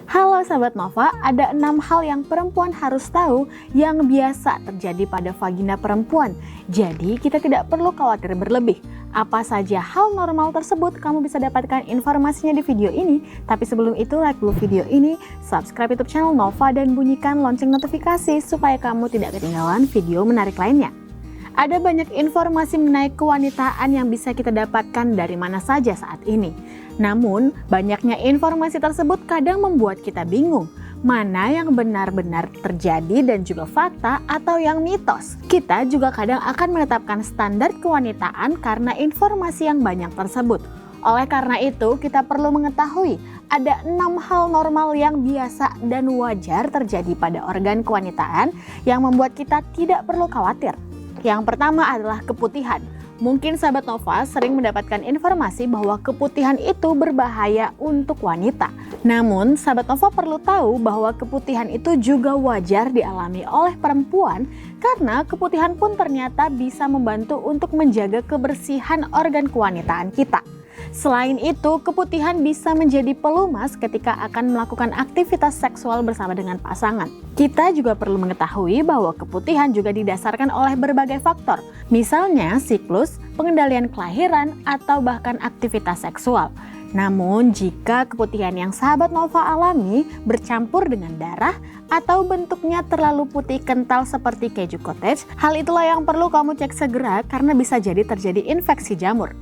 Halo sahabat Nova, ada 6 hal yang perempuan harus tahu yang biasa terjadi pada vagina perempuan. Jadi kita tidak perlu khawatir berlebih. Apa saja hal normal tersebut kamu bisa dapatkan informasinya di video ini. Tapi sebelum itu like dulu video ini, subscribe YouTube channel Nova dan bunyikan lonceng notifikasi supaya kamu tidak ketinggalan video menarik lainnya. Ada banyak informasi mengenai kewanitaan yang bisa kita dapatkan dari mana saja saat ini. Namun, banyaknya informasi tersebut kadang membuat kita bingung. Mana yang benar-benar terjadi dan juga fakta atau yang mitos. Kita juga kadang akan menetapkan standar kewanitaan karena informasi yang banyak tersebut. Oleh karena itu, kita perlu mengetahui ada 6 hal normal yang biasa dan wajar terjadi pada organ kewanitaan yang membuat kita tidak perlu khawatir. Yang pertama adalah keputihan. Mungkin sahabat Nova sering mendapatkan informasi bahwa keputihan itu berbahaya untuk wanita. Namun, sahabat Nova perlu tahu bahwa keputihan itu juga wajar dialami oleh perempuan karena keputihan pun ternyata bisa membantu untuk menjaga kebersihan organ kewanitaan kita. Selain itu, keputihan bisa menjadi pelumas ketika akan melakukan aktivitas seksual bersama dengan pasangan. Kita juga perlu mengetahui bahwa keputihan juga didasarkan oleh berbagai faktor, misalnya siklus, pengendalian kelahiran, atau bahkan aktivitas seksual. Namun, jika keputihan yang sahabat Nova alami bercampur dengan darah atau bentuknya terlalu putih kental seperti keju cottage, hal itulah yang perlu kamu cek segera karena bisa jadi terjadi infeksi jamur.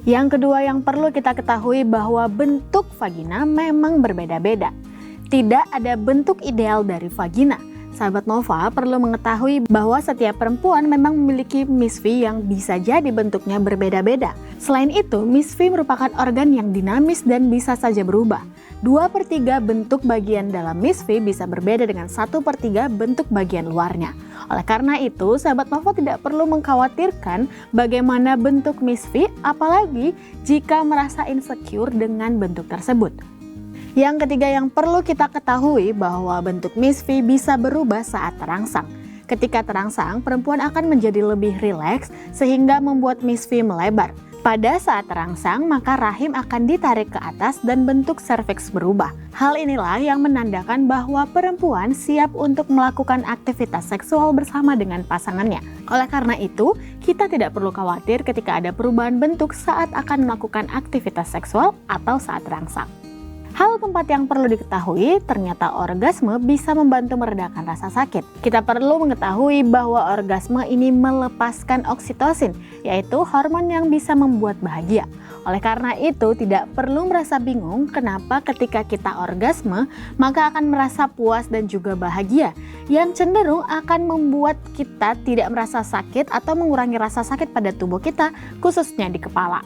Yang kedua yang perlu kita ketahui bahwa bentuk vagina memang berbeda-beda. Tidak ada bentuk ideal dari vagina. Sahabat Nova perlu mengetahui bahwa setiap perempuan memang memiliki misfi yang bisa jadi bentuknya berbeda-beda. Selain itu, misfi merupakan organ yang dinamis dan bisa saja berubah. 2/3 bentuk bagian dalam misfi bisa berbeda dengan 1/3 bentuk bagian luarnya. Oleh karena itu, sahabat Nova tidak perlu mengkhawatirkan bagaimana bentuk misfi, apalagi jika merasa insecure dengan bentuk tersebut. Yang ketiga yang perlu kita ketahui bahwa bentuk misfi bisa berubah saat terangsang. Ketika terangsang, perempuan akan menjadi lebih rileks sehingga membuat misfi melebar. Pada saat terangsang, maka rahim akan ditarik ke atas dan bentuk serviks berubah. Hal inilah yang menandakan bahwa perempuan siap untuk melakukan aktivitas seksual bersama dengan pasangannya. Oleh karena itu, kita tidak perlu khawatir ketika ada perubahan bentuk saat akan melakukan aktivitas seksual atau saat terangsang. Hal keempat yang perlu diketahui, ternyata orgasme bisa membantu meredakan rasa sakit. Kita perlu mengetahui bahwa orgasme ini melepaskan oksitosin, yaitu hormon yang bisa membuat bahagia. Oleh karena itu, tidak perlu merasa bingung kenapa ketika kita orgasme, maka akan merasa puas dan juga bahagia, yang cenderung akan membuat kita tidak merasa sakit atau mengurangi rasa sakit pada tubuh kita, khususnya di kepala.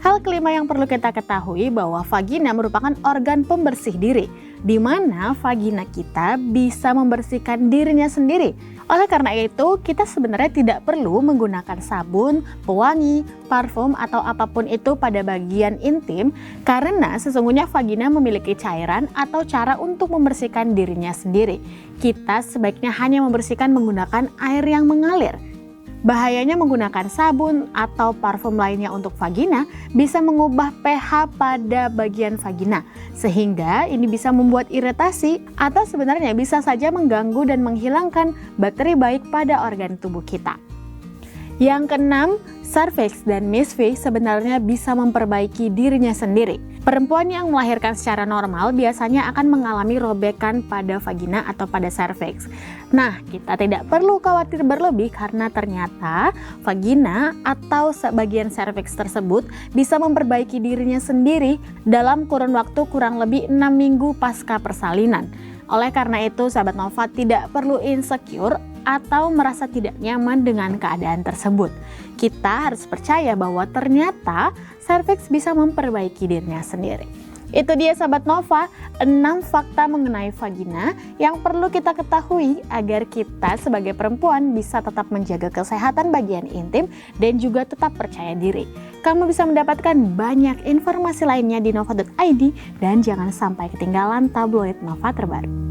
Hal kelima yang perlu kita ketahui bahwa vagina merupakan organ pembersih diri, di mana vagina kita bisa membersihkan dirinya sendiri. Oleh karena itu, kita sebenarnya tidak perlu menggunakan sabun, pewangi, parfum, atau apapun itu pada bagian intim, karena sesungguhnya vagina memiliki cairan atau cara untuk membersihkan dirinya sendiri. Kita sebaiknya hanya membersihkan menggunakan air yang mengalir. Bahayanya menggunakan sabun atau parfum lainnya untuk vagina bisa mengubah pH pada bagian vagina, sehingga ini bisa membuat iritasi atau sebenarnya bisa saja mengganggu dan menghilangkan bakteri baik pada organ tubuh kita. Yang keenam, serviks dan misfi sebenarnya bisa memperbaiki dirinya sendiri. Perempuan yang melahirkan secara normal biasanya akan mengalami robekan pada vagina atau pada serviks. Nah, kita tidak perlu khawatir berlebih karena ternyata vagina atau sebagian serviks tersebut bisa memperbaiki dirinya sendiri dalam kurun waktu kurang lebih 6 minggu pasca persalinan. Oleh karena itu, sahabat Nova tidak perlu insecure atau merasa tidak nyaman dengan keadaan tersebut. Kita harus percaya bahwa ternyata serviks bisa memperbaiki dirinya sendiri. Itu dia sahabat Nova, 6 fakta mengenai vagina yang perlu kita ketahui agar kita sebagai perempuan bisa tetap menjaga kesehatan bagian intim dan juga tetap percaya diri. Kamu bisa mendapatkan banyak informasi lainnya di nova.id dan jangan sampai ketinggalan tabloid Nova terbaru.